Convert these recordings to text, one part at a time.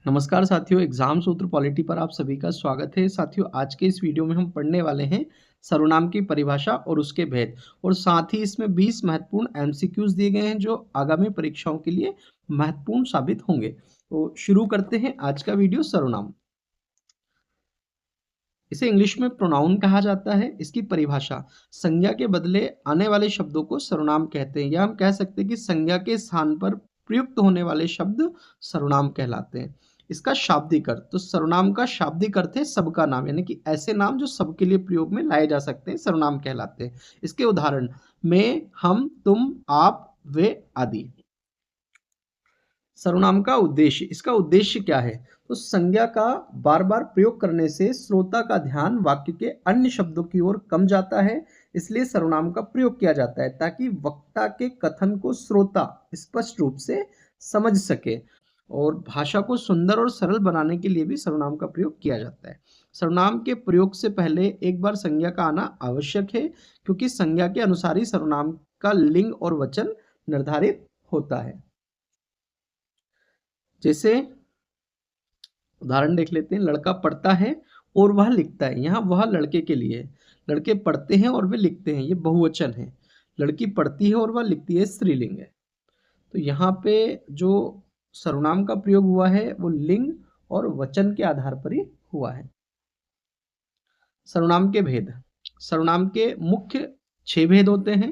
नमस्कार साथियों, एग्जाम सूत्र पॉलिटी पर आप सभी का स्वागत है। साथियों, आज के इस वीडियो में हम पढ़ने वाले हैं सर्वनाम की परिभाषा और उसके भेद, और साथ ही इसमें 20 महत्वपूर्ण एमसीक्यूज दिए गए हैं जो आगामी परीक्षाओं के लिए महत्वपूर्ण साबित होंगे। तो शुरू करते हैं आज का वीडियो। सर्वनाम, इसे इंग्लिश में प्रोनाउन कहा जाता है। इसकी परिभाषा, संज्ञा के बदले आने वाले शब्दों को सर्वनाम कहते हैं, या हम कह सकते हैं कि संज्ञा के स्थान पर प्रयुक्त होने वाले शब्द सर्वनाम कहलाते हैं। इसका शाब्दिक अर्थ, तो सर्वनाम का शाब्दिक अर्थ है सबका नाम, यानी कि ऐसे नाम जो सबके लिए प्रयोग में लाए जा सकते हैं सर्वनाम कहलाते हैं। इसके उदाहरण, मैं, हम, तुम, आप, वे आदि। सर्वनाम का उद्देश्य, इसका उद्देश्य क्या है? तो संज्ञा का बार बार प्रयोग करने से श्रोता का ध्यान वाक्य के अन्य शब्दों की ओर कम जाता है, इसलिए सर्वनाम का प्रयोग किया जाता है ताकि वक्ता के कथन को श्रोता स्पष्ट रूप से समझ सके। और भाषा को सुंदर और सरल बनाने के लिए भी सर्वनाम का प्रयोग किया जाता है। सर्वनाम के प्रयोग से पहले एक बार संज्ञा का आना आवश्यक है, क्योंकि संज्ञा के अनुसार ही सर्वनाम का लिंग और वचन निर्धारित होता है। जैसे उदाहरण देख लेते हैं, लड़का पढ़ता है और वह लिखता है। यहाँ वह लड़के के लिए है। लड़के पढ़ते हैं और वे लिखते हैं, ये बहुवचन है। लड़की पढ़ती है और वह लिखती है, स्त्रीलिंग है। तो यहाँ पे जो सर्वनाम का प्रयोग हुआ है वो लिंग और वचन के आधार पर ही हुआ है। सर्वनाम के भेद, सर्वनाम के मुख्य 6 भेद होते हैं।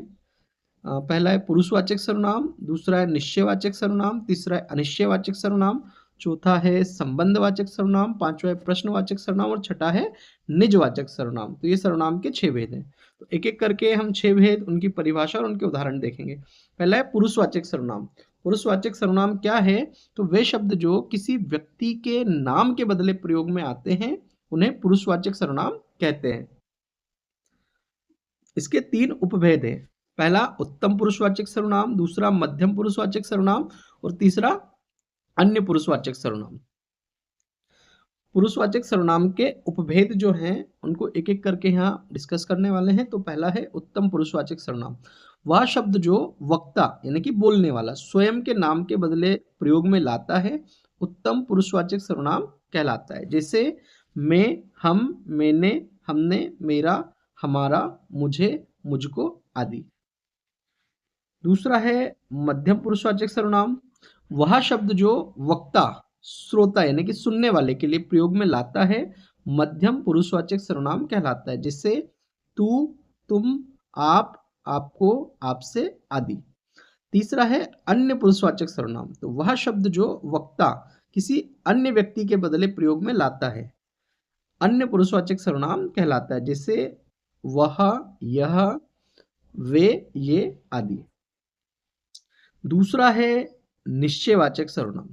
पहला है पुरुषवाचक सर्वनाम, दूसरा है निश्चयवाचक सर्वनाम, तीसरा है अनिश्चयवाचक सर्वनाम, चौथा है संबंधवाचक सर्वनाम, पांचवा है प्रश्नवाचक सर्वनाम, और छठा है निजवाचक सर्वनाम। तो ये सर्वनाम के 6 भेद हैं। तो एक एक करके हम 6 भेद, उनकी परिभाषा और उनके उदाहरण देखेंगे। पहला है पुरुषवाचक सर्वनाम। पुरुषवाचक सर्वनाम क्या है? तो वे शब्द जो किसी व्यक्ति के नाम के बदले प्रयोग में आते हैं उन्हें पुरुषवाचक सर्वनाम कहते हैं। इसके 3 उपभेद हैं। पहला उत्तम पुरुषवाचक सर्वनाम, दूसरा मध्यम पुरुषवाचक सर्वनाम, और तीसरा अन्य पुरुषवाचक सर्वनाम। पुरुषवाचक सर्वनाम के उपभेद जो हैं उनको एक एक करके यहाँ डिस्कस करने वाले हैं। तो पहला है उत्तम पुरुषवाचक सर्वनाम। वह शब्द जो वक्ता यानी कि बोलने वाला स्वयं के नाम के बदले प्रयोग में लाता है उत्तम पुरुषवाचक सर्वनाम कहलाता है। जैसे मैं, हम, मैंने, हमने, मेरा, हमारा, मुझे, मुझको आदि। दूसरा है मध्यम पुरुषवाचक सर्वनाम। वह शब्द जो वक्ता श्रोता यानी कि सुनने वाले के लिए प्रयोग में लाता है मध्यम पुरुषवाचक सर्वनाम कहलाता है। जैसे तू, तुम, आप, आपको, आपसे आदि। तीसरा है अन्य पुरुषवाचक सर्वनाम। तो वह शब्द जो वक्ता किसी अन्य व्यक्ति के बदले प्रयोग में लाता है अन्य पुरुषवाचक सर्वनाम कहलाता है। जैसे वह, यह, वे, ये आदि। दूसरा है निश्चयवाचक सर्वनाम।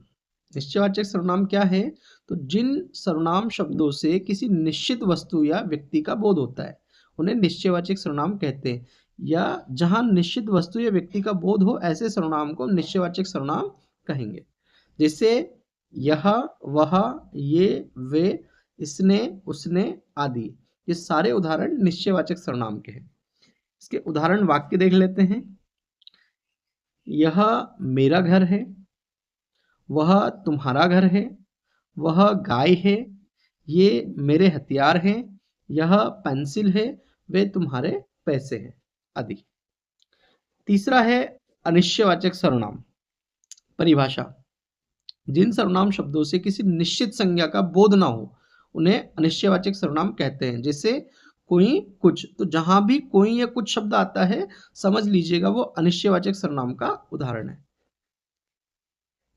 निश्चयवाचक सर्वनाम क्या है? तो जिन सर्वनाम शब्दों से किसी निश्चित वस्तु या व्यक्ति का बोध होता है उन्हें निश्चयवाचक सर्वनाम कहते हैं, या जहां निश्चित वस्तु या व्यक्ति का बोध हो ऐसे सर्वनाम को निश्चयवाचक सर्वनाम कहेंगे। जैसे यह, वह, ये, वे, इसने, उसने आदि। ये सारे उदाहरण निश्चयवाचक सर्वनाम के हैं। इसके उदाहरण वाक्य देख लेते हैं। यह मेरा घर है, वह तुम्हारा घर है, वह गाय है, ये मेरे हथियार हैं, यह पेंसिल है, वे तुम्हारे पैसे हैं आदि। तीसरा है अनिश्चयवाचक सर्वनाम। परिभाषा, जिन सर्वनाम शब्दों से किसी निश्चित संज्ञा का बोध ना हो उन्हें अनिश्चयवाचक सर्वनाम कहते हैं। जैसे कोई, कुछ। तो जहां भी कोई या कुछ शब्द आता है समझ लीजिएगा वो अनिश्चयवाचक सर्वनाम का उदाहरण है।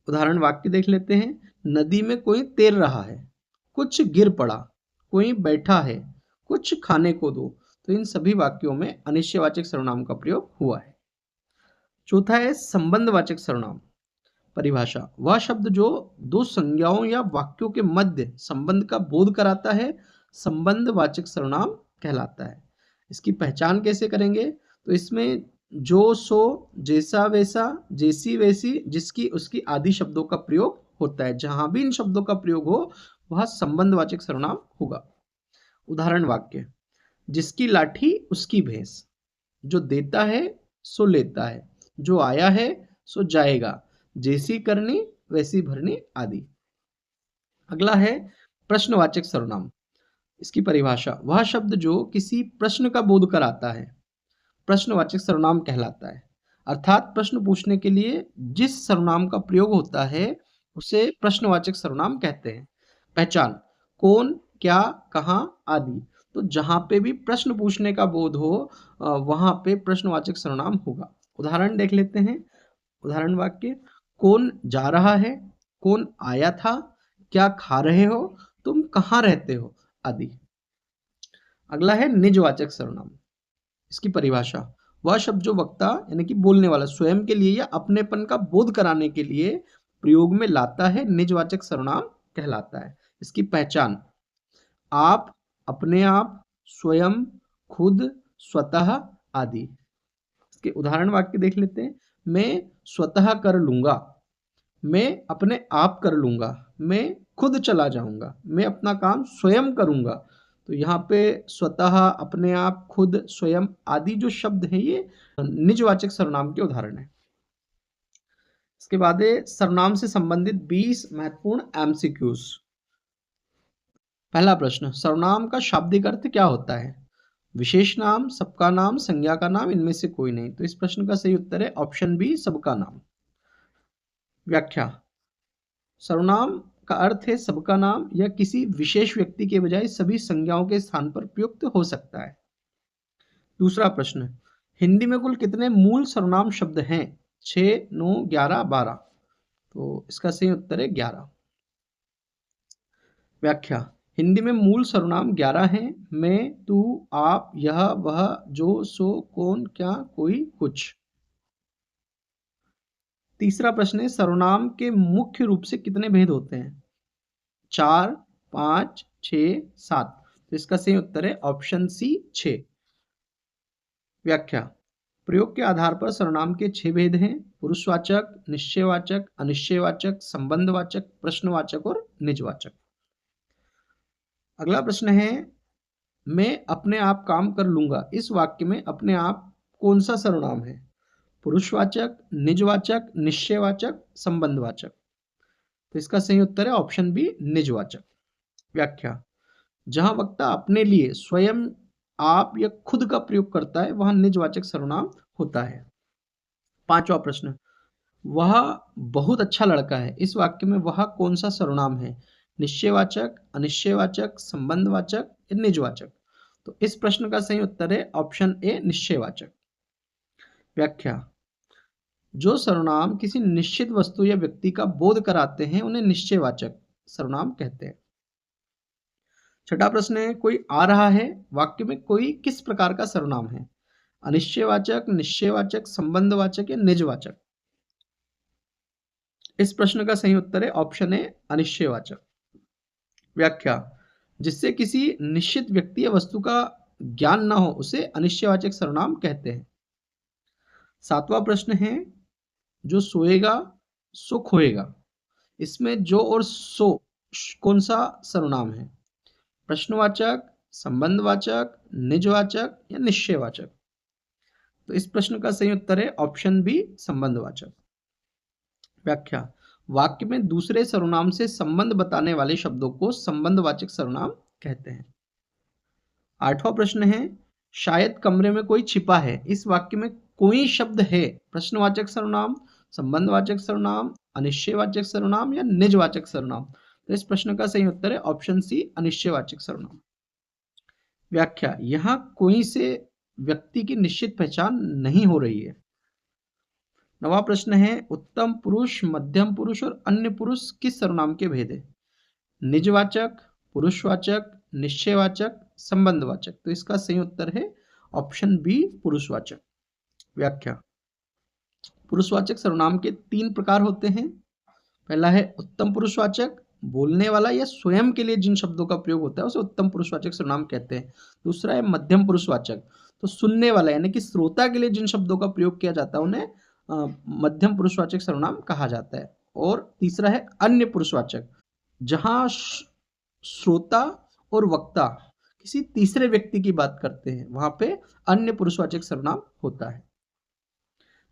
उदाहरण वाक्य देख लेते हैं। नदी में कोई तैर रहा है, कुछ गिर पड़ा, कोई बैठा है, कुछ खाने को दो। तो इन सभी वाक्यों में अनिश्चयवाचक सर्वनाम का प्रयोग हुआ है। चौथा है संबंधवाचक सर्वनाम। परिभाषा, वह शब्द जो दो संज्ञाओं या वाक्यों के मध्य संबंध का बोध कराता है संबंधवाचक सर्वनाम कहलाता है। इसकी पहचान कैसे करेंगे? तो इसमें जो, सो, जैसा, वैसा, जैसी, वैसी, जिसकी, उसकी आदि शब्दों का प्रयोग होता है। जहां भी इन शब्दों का प्रयोग हो वह संबंधवाचक सर्वनाम होगा। उदाहरण वाक्य, जिसकी लाठी उसकी भैंस, जो देता है सो लेता है, जो आया है सो जाएगा, जैसी करनी वैसी भरनी आदि। अगला है प्रश्नवाचक सर्वनाम। इसकी परिभाषा, वह शब्द जो किसी प्रश्न का बोध कराता है प्रश्नवाचक सर्वनाम कहलाता है। अर्थात प्रश्न पूछने के लिए जिस सर्वनाम का प्रयोग होता है उसे प्रश्नवाचक सर्वनाम कहते हैं। पहचान, कौन, क्या, कहाँ आदि। तो जहाँ पे भी प्रश्न पूछने का बोध हो वहाँ पे प्रश्नवाचक सर्वनाम होगा। उदाहरण देख लेते हैं। उदाहरण वाक्य, कौन जा रहा है, कौन आया था, क्या खा रहे हो, तुम कहाँ रहते हो आदि। अगला है निजवाचक सर्वनाम। इसकी परिभाषा, वह शब्द जो वक्ता यानी कि बोलने वाला स्वयं के लिए या अपनेपन का बोध कराने के लिए प्रयोग में लाता है निजवाचक सर्वनाम कहलाता है। इसकी पहचान, आप, अपने आप, स्वयं, खुद, स्वतः आदि। इसके उदाहरण वाक्य देख लेते हैं। मैं स्वतः कर लूंगा, मैं अपने आप कर लूंगा, मैं खुद चला जाऊंगा, मैं अपना काम स्वयं करूंगा। तो यहाँ पे स्वतः, अपने आप, खुद, स्वयं आदि जो शब्द हैं ये निजवाचक सर्वनाम के उदाहरण हैं। इसके बाद है सर्वनाम से संबंधित 20 महत्वपूर्ण एमसीक्यूज। पहला प्रश्न, सर्वनाम का शाब्दिक अर्थ क्या होता है? विशेष नाम, सबका नाम, संज्ञा का नाम, इनमें से कोई नहीं। तो इस प्रश्न का सही उत्तर है ऑप्शन बी, सबका नाम। व्याख्या, सर्वनाम का अर्थ है सबका नाम या किसी विशेष व्यक्ति के बजाय सभी संज्ञाओं के स्थान पर प्रयुक्त हो सकता है। दूसरा प्रश्न, हिंदी में कुल कितने मूल सर्वनाम शब्द हैं? 6, 9, 11, 12। तो इसका सही उत्तर है 11। व्याख्या, हिंदी में मूल सर्वनाम 11 हैं। मैं, तू, आप, यह, वह, जो, सो, कौन, क्या, कोई, कुछ। तीसरा प्रश्न है, सर्वनाम के मुख्य रूप से कितने भेद होते हैं? 4, 5, 6, 7। तो इसका सही उत्तर है ऑप्शन सी, 6। व्याख्या, प्रयोग के आधार पर सर्वनाम के 6 भेद हैं: पुरुषवाचक, निश्चयवाचक, अनिश्चयवाचक, संबंधवाचक, प्रश्नवाचक और निजवाचक। अगला प्रश्न है, मैं अपने आप काम कर लूंगा। इस वाक्य में अपने आप कौन सा सर्वनाम है? पुरुषवाचक, निजवाचक, निश्चयवाचक, संबंधवाचक। तो इसका सही उत्तर है ऑप्शन बी, निजवाचक। व्याख्या, जहां वक्ता अपने लिए स्वयं, आप या खुद का प्रयोग करता है वहां निजवाचक सर्वनाम होता है। पांचवा प्रश्न, वह बहुत अच्छा लड़का है। इस वाक्य में वह कौन सा सर्वनाम है? निश्चयवाचक, अनिश्चयवाचक, संबंधवाचक या निजवाचक। तो इस प्रश्न का सही उत्तर है ऑप्शन ए, निश्चयवाचक। व्याख्या, जो सर्वनाम किसी निश्चित वस्तु या व्यक्ति का बोध कराते हैं उन्हें निश्चयवाचक सर्वनाम कहते हैं। छठा प्रश्न है, कोई आ रहा है। वाक्य में कोई किस प्रकार का सर्वनाम है? अनिश्चयवाचक, निश्चयवाचक, संबंधवाचक या निजवाचक। इस प्रश्न का सही उत्तर है ऑप्शन ए, अनिश्चयवाचक। व्याख्या, जिससे किसी निश्चित व्यक्ति या वस्तु का ज्ञान न हो उसे अनिश्चयवाचक सर्वनाम कहते हैं। सातवां प्रश्न है, जो सोएगा सो खोएगा। इसमें जो और सो कौन सा सर्वनाम है? प्रश्नवाचक, संबंधवाचक, निजवाचक या निश्चयवाचक। तो इस प्रश्न का सही उत्तर है ऑप्शन बी, संबंधवाचक। व्याख्या, वाक्य में दूसरे सर्वनाम से संबंध बताने वाले शब्दों को संबंधवाचक सर्वनाम कहते हैं। आठवां प्रश्न है, शायद कमरे में कोई छिपा है। इस वाक्य में कोई शब्द है? प्रश्नवाचक सर्वनाम, संबंधवाचक सर्वनाम, अनिश्चयवाचक सर्वनाम या निजवाचक सर्वनाम। तो इस प्रश्न का सही उत्तर है ऑप्शन सी, अनिश्चयवाचक सर्वनाम। व्याख्या, यहां कोई से व्यक्ति की निश्चित पहचान नहीं हो रही है। नवा प्रश्न है, उत्तम पुरुष, मध्यम पुरुष और अन्य पुरुष किस सर्वनाम के भेद है? निजवाचक, पुरुषवाचक, निश्चयवाचक, संबंधवाचक। तो इसका सही उत्तर है ऑप्शन बी, पुरुषवाचक। व्याख्या, पुरुषवाचक सर्वनाम के 3 प्रकार होते हैं। पहला है उत्तम पुरुषवाचक, बोलने वाला या स्वयं के लिए जिन शब्दों का प्रयोग होता है उसे उत्तम पुरुषवाचक सर्वनाम कहते हैं। दूसरा है मध्यम पुरुषवाचक, तो सुनने वाला यानी कि श्रोता के लिए जिन शब्दों का प्रयोग किया जाता है उन्हें मध्यम पुरुषवाचक सर्वनाम कहा जाता है। और तीसरा है अन्य पुरुषवाचक, जहां श्रोता और वक्ता किसी तीसरे व्यक्ति की बात करते हैं वहां पे अन्य पुरुषवाचक सर्वनाम होता है।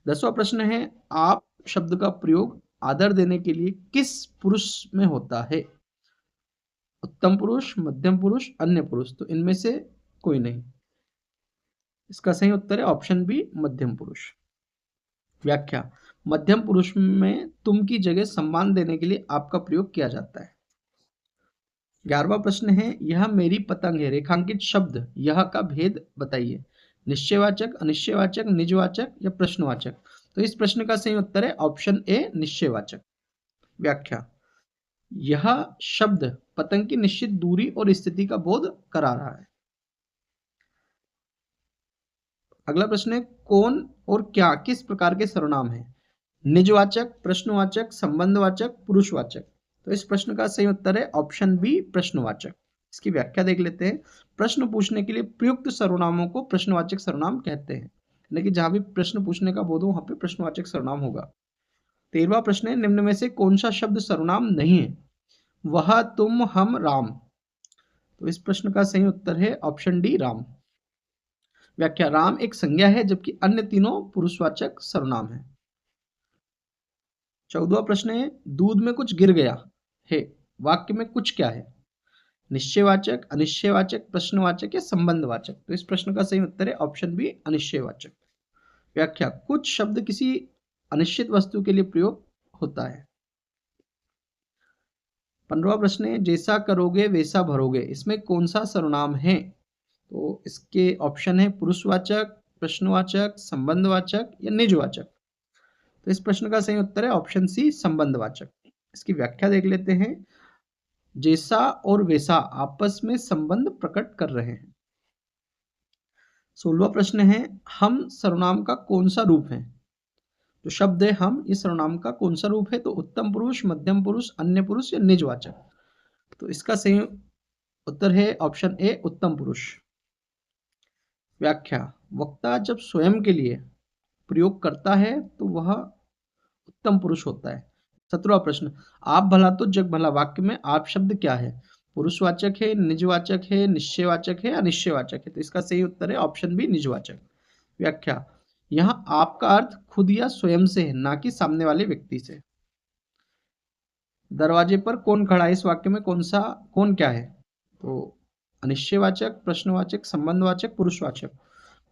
10वां प्रश्न है, आप शब्द का प्रयोग आदर देने के लिए किस पुरुष में होता है? उत्तम पुरुष, मध्यम पुरुष, अन्य पुरुष, तो इनमें से कोई नहीं। इसका सही उत्तर है ऑप्शन बी, मध्यम पुरुष। व्याख्या, मध्यम पुरुष में तुम की जगह सम्मान देने के लिए आपका प्रयोग किया जाता है। 11वां प्रश्न है, यह मेरी पतंग है, रेखांकित शब्द यह का भेद बताइए। निश्चयवाचक, अनिश्चयवाचक, निजवाचक या प्रश्नवाचक? तो इस प्रश्न का सही उत्तर है ऑप्शन ए, निश्चयवाचक। व्याख्या, यह शब्द पतंग की निश्चित दूरी और स्थिति का बोध करा रहा है। अगला प्रश्न है, कौन और क्या किस प्रकार के सर्वनाम है? निजवाचक, प्रश्नवाचक, संबंधवाचक, पुरुषवाचक? तो इस प्रश्न का सही उत्तर है ऑप्शन बी, प्रश्नवाचक। इसकी व्याख्या देख लेते हैं। प्रश्न पूछने के लिए प्रयुक्त सर्वनामों को प्रश्नवाचक सर्वनाम कहते हैं, यानी कि जहां भी प्रश्न पूछने का बोध हो वहां पे प्रश्नवाचक सर्वनाम होगा। 13वां प्रश्न है, निम्न में से कौन सा शब्द सर्वनाम नहीं है? वह, तुम, हम, राम? तो इस प्रश्न का सही उत्तर है ऑप्शन डी, राम। व्याख्या, राम एक संज्ञा है जबकि अन्य तीनों पुरुषवाचक सर्वनाम है। 14वां प्रश्न है, दूध में कुछ गिर गया है, वाक्य में कुछ क्या है? निश्चयवाचक, अनिश्चयवाचक, प्रश्नवाचक या संबंधवाचक? तो इस प्रश्न का सही उत्तर है ऑप्शन बी, अनिश्चयवाचक। व्याख्या, कुछ शब्द किसी अनिश्चित वस्तु के लिए प्रयोग होता है। 15वां प्रश्न है, जैसा करोगे वैसा भरोगे, इसमें कौन सा सर्वनाम है? तो इसके ऑप्शन है पुरुषवाचक, प्रश्नवाचक, संबंधवाचक या निजवाचक? तो इस प्रश्न का सही उत्तर है ऑप्शन सी, संबंधवाचक। इसकी व्याख्या देख लेते हैं। जैसा और वैसा आपस में संबंध प्रकट कर रहे हैं। 16वां प्रश्न है, हम सर्वनाम का कौन सा रूप है? जो शब्द है हम, इस सर्वनाम का कौन सा रूप है? तो उत्तम पुरुष, मध्यम पुरुष, अन्य पुरुष या निजवाचक? तो इसका सही उत्तर है ऑप्शन ए, उत्तम पुरुष। व्याख्या, वक्ता जब स्वयं के लिए प्रयोग करता है तो वह उत्तम पुरुष होता है। 17वां प्रश्न, आप भला तो जग भला, वाक्य में आप शब्द क्या है? पुरुषवाचक है, निजवाचक है, निश्चयवाचक है, अनिश्चयवाचक है? तो इसका सही उत्तर है ऑप्शन बी, निजवाचक। व्याख्या, यहाँ आपका अर्थ खुद या स्वयं से है, ना कि सामने वाले व्यक्ति से। दरवाजे पर कौन खड़ा है, इस वाक्य में कौन क्या है? तो अनिश्चयवाचक, प्रश्नवाचक, संबंधवाचक, पुरुषवाचक?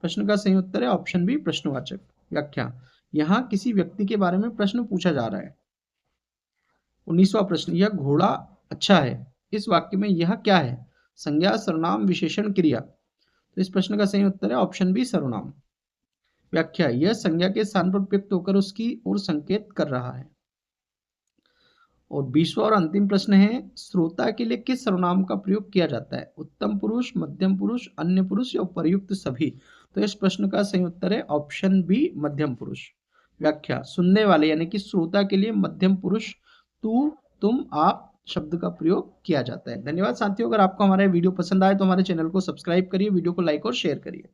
प्रश्न का सही उत्तर है ऑप्शन बी, प्रश्नवाचक। व्याख्या, यहाँ किसी व्यक्ति के बारे में प्रश्न पूछा जा रहा है। 19वां प्रश्न, यह घोड़ा अच्छा है, इस वाक्य में यह क्या है? संज्ञा, सर्वनाम, विशेषण, क्रिया? तो इस प्रश्न का सही उत्तर है ऑप्शन बी, सर्वनाम। व्याख्या, यह संज्ञा के स्थान पर प्रयुक्त होकर उसकी ओर संकेत कर रहा है। और 20वां और अंतिम प्रश्न है, श्रोता के लिए किस सर्वनाम का प्रयोग किया जाता है? उत्तम पुरुष, मध्यम पुरुष, अन्य पुरुष या उपर्युक्त सभी? तो इस प्रश्न का सही उत्तर है ऑप्शन बी, मध्यम पुरुष। व्याख्या, सुनने वाले यानी कि श्रोता के लिए मध्यम पुरुष तू, तुम, आप शब्द का प्रयोग किया जाता है। धन्यवाद साथियों, अगर आपको हमारा वीडियो पसंद आए तो हमारे चैनल को सब्सक्राइब करिए, वीडियो को लाइक और शेयर करिए।